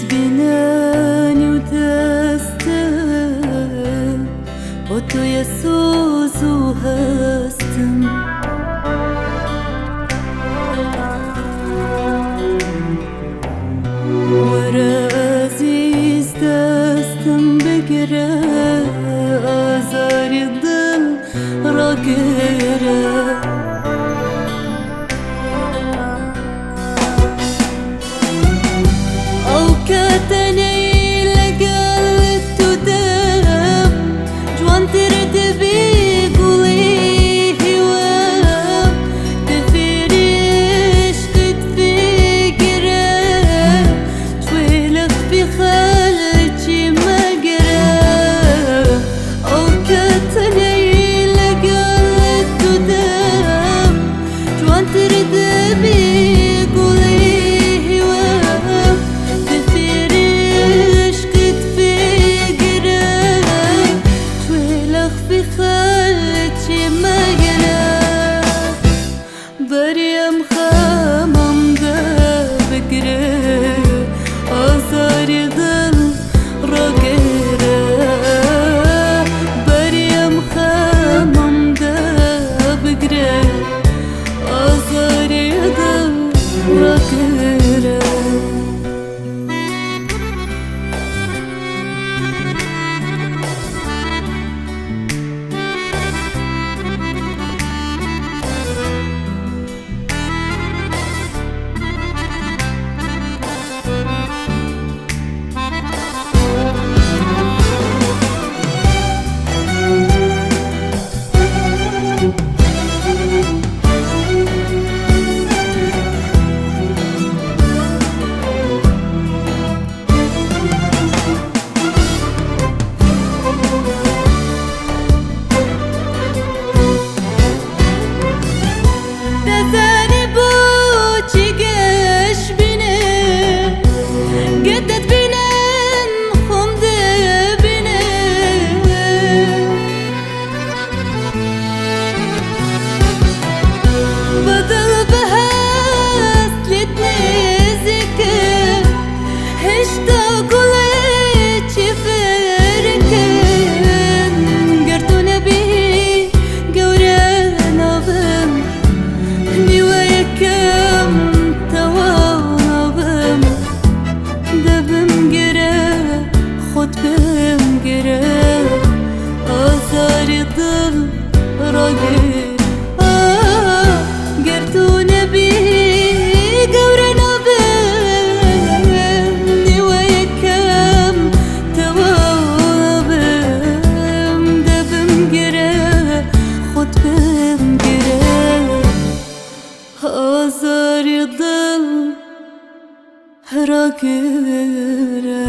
تبيناني وتستم بطو يسوس وهستم ورازي استستم بقرا آزار الظل راقرا كاتني لقلت ودم جوان ترد بيقولي هوام تفريش قد فقرا شويلك في خلتي مقرا أو كاتني لقلت ودم جوان ترد بيقولي بريم خامم ده بقرا آزار ظل راقرا بريم خامم ده بقرا آزار ظل راقرا آزار ظل راقرا